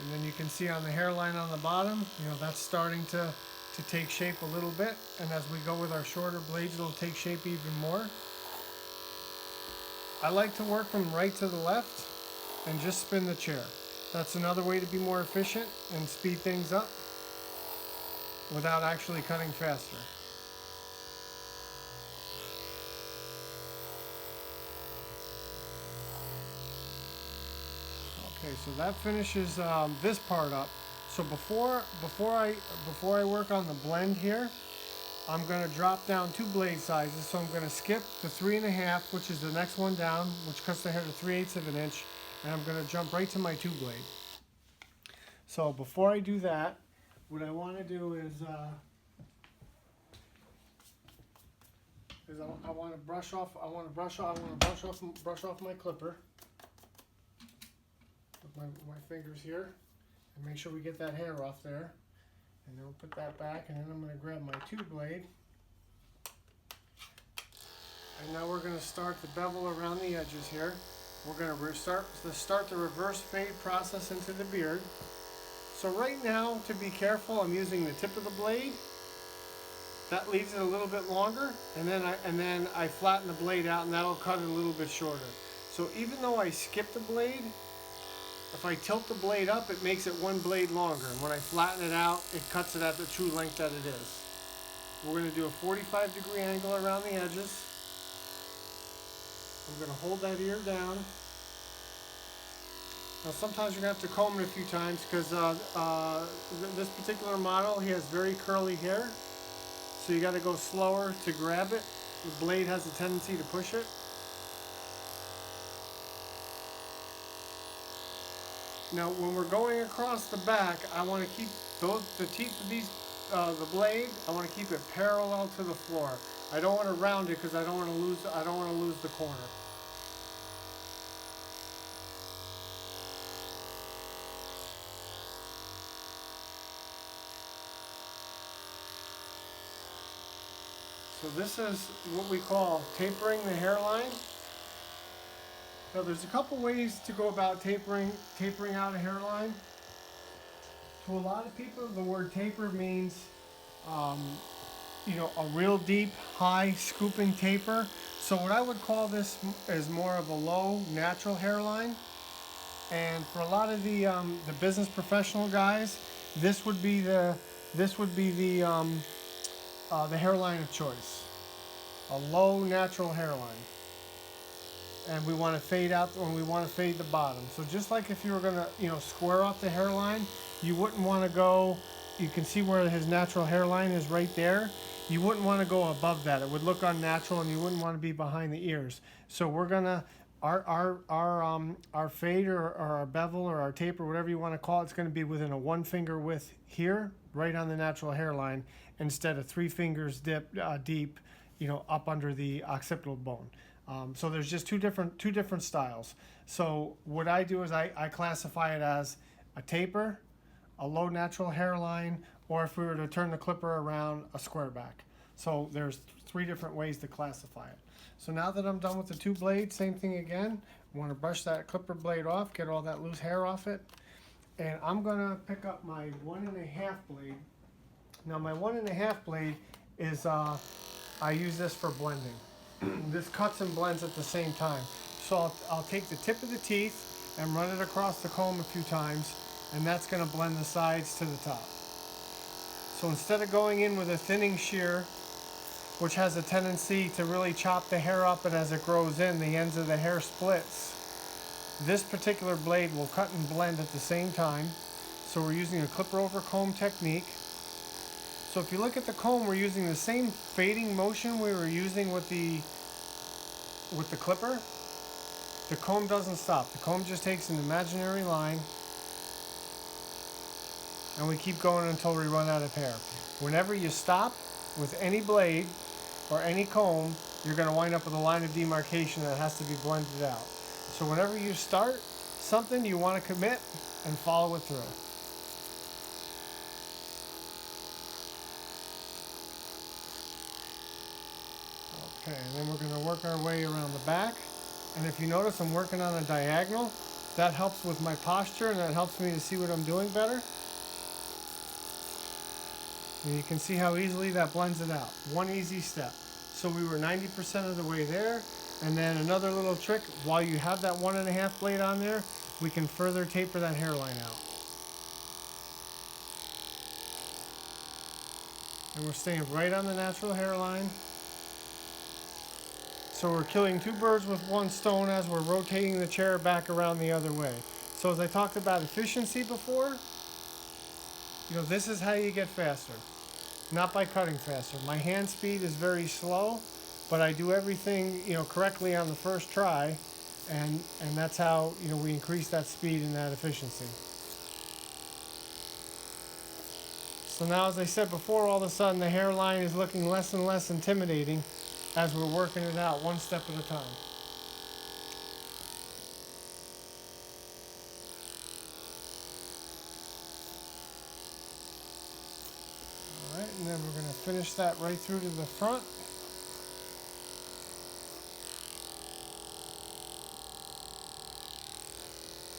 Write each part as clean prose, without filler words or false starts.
And then you can see on the hairline on the bottom, you know, that's starting to take shape a little bit. And as we go with our shorter blades, it'll take shape even more. I like to work from right to the left and just spin the chair. That's another way to be more efficient and speed things up without actually cutting faster. Okay, so that finishes this part up. So before I work on the blend here, I'm going to drop down 2 blade sizes. So I'm going to skip the 3.5, which is the next one down, which cuts the hair to 3/8 of an inch, and I'm going to jump right to my 2 blade. So before I do that, what I want to do is I want to brush off my clipper with my fingers here, and make sure we get that hair off there. And then we'll put that back, and then I'm going to grab my 2 blade. And now we're going to start the bevel around the edges here. We're going to start the reverse fade process into the beard. So right now, to be careful, I'm using the tip of the blade. That leaves it a little bit longer, and then I flatten the blade out, and that'll cut it a little bit shorter. So even though I skip the blade, if I tilt the blade up, it makes it 1 blade longer. And when I flatten it out, it cuts it at the true length that it is. We're going to do a 45-degree angle around the edges. I'm going to hold that ear down. Now sometimes you're going to have to comb it a few times because this particular model, he has very curly hair. So you got to go slower to grab it. The blade has a tendency to push it. Now, when we're going across the back, I want to keep the teeth of the blade. I want to keep it parallel to the floor. I don't want to round it because I don't want to lose the corner. So this is what we call tapering the hairline. Now there's a couple ways to go about tapering out a hairline. To a lot of people, the word taper means, you know, a real deep, high scooping taper. So what I would call this is more of a low, natural hairline. And for a lot of the business professional guys, this would be the hairline of choice. A low, natural hairline. And we want to fade out, or we want to fade the bottom. So just like if you were going to, you know, square off the hairline, you wouldn't want to go, you can see where his natural hairline is right there. You wouldn't want to go above that. It would look unnatural, and you wouldn't want to be behind the ears. So we're going to, our fade or our bevel or our taper, whatever you want to call it, it's going to be within a 1 finger width here, right on the natural hairline, instead of 3 fingers deep, you know, up under the occipital bone. So there's just two different styles. So what I do is I classify it as a taper, a low natural hairline, or if we were to turn the clipper around, a square back. So there's 3 different ways to classify it. So now that I'm done with the 2 blades, same thing again. I want to brush that clipper blade off, get all that loose hair off it. And I'm going to pick up my 1.5 blade. Now my 1.5 blade is, I use this for blending. This cuts and blends at the same time. So I'll take the tip of the teeth and run it across the comb a few times, and that's going to blend the sides to the top. So instead of going in with a thinning shear, which has a tendency to really chop the hair up, and as it grows in, the ends of the hair splits, this particular blade will cut and blend at the same time. So we're using a clipper over comb technique. So if you look at the comb, we're using the same fading motion we were using with the clipper. The comb doesn't stop. The comb just takes an imaginary line, and we keep going until we run out of hair. Whenever you stop with any blade or any comb, you're going to wind up with a line of demarcation that has to be blended out. So whenever you start something, you want to commit and follow it through. Okay, and then we're going to work our way around the back. And if you notice, I'm working on a diagonal. That helps with my posture, and that helps me to see what I'm doing better. And you can see how easily that blends it out. One easy step. So we were 90% of the way there. And then another little trick, while you have that 1.5 blade on there, we can further taper that hairline out. And we're staying right on the natural hairline. So we're killing two birds with one stone as we're rotating the chair back around the other way. So as I talked about efficiency before, this is how you get faster. Not by cutting faster. My hand speed is very slow, but I do everything, correctly on the first try, and that's how, we increase that speed and that efficiency. So now, as I said before, all of a sudden the hairline is looking less and less intimidating as we're working it out one step at a time. Alright, and then we're going to finish that right through to the front.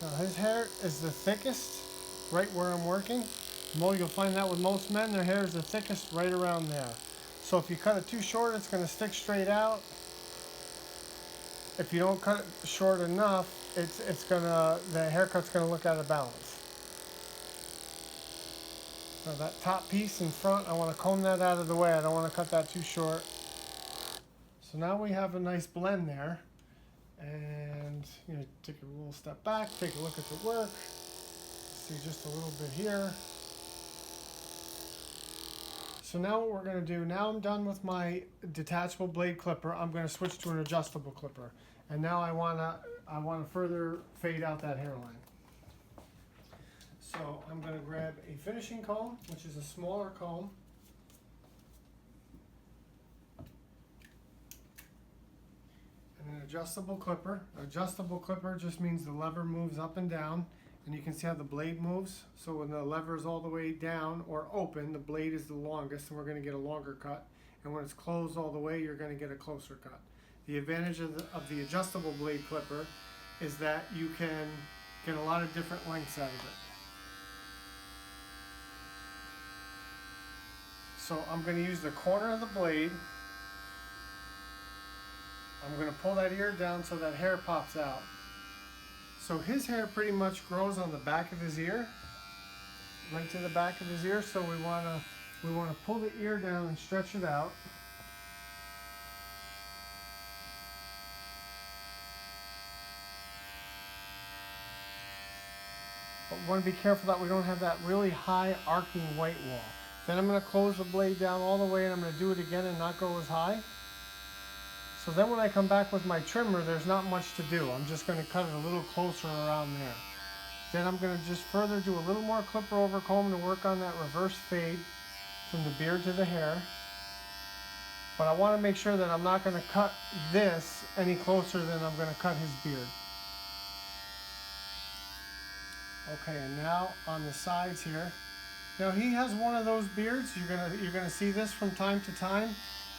Now his hair is the thickest right where I'm working. You'll find that with most men, their hair is the thickest right around there. So if you cut it too short, it's going to stick straight out. If you don't cut it short enough, the haircut's going to look out of balance. Now that top piece in front, I want to comb that out of the way. I don't want to cut that too short. So now we have a nice blend there. And take a little step back, take a look at the work. See just a little bit here. So now what we're going to do, now I'm done with my detachable blade clipper, I'm going to switch to an adjustable clipper. And now I want to further fade out that hairline. So I'm going to grab a finishing comb, which is a smaller comb. And an adjustable clipper. An adjustable clipper just means the lever moves up and down. And you can see how the blade moves. So when the lever is all the way down or open, the blade is the longest, and we're going to get a longer cut. And when it's closed all the way, you're going to get a closer cut. The advantage of the adjustable blade clipper is that you can get a lot of different lengths out of it. So I'm going to use the corner of the blade. I'm going to pull that ear down so that hair pops out. So his hair pretty much grows on the back of his ear, right to the back of his ear. So we want to pull the ear down and stretch it out. But we want to be careful that we don't have that really high arcing white wall. Then I'm going to close the blade down all the way, and I'm going to do it again and not go as high. So then when I come back with my trimmer, there's not much to do. I'm just going to cut it a little closer around there. Then I'm going to just further do a little more clipper over comb to work on that reverse fade from the beard to the hair. But I want to make sure that I'm not going to cut this any closer than I'm going to cut his beard. Okay, and now on the sides here. Now he has one of those beards. You're gonna see this from time to time,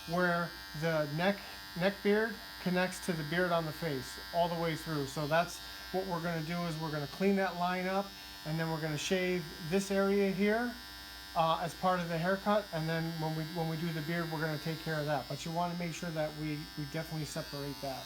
where the neck beard connects to the beard on the face all the way through. So that's what we're going to do, is we're going to clean that line up, and then we're going to shave this area here as part of the haircut, and then when we do the beard, we're going to take care of that. But you want to make sure that we definitely separate that.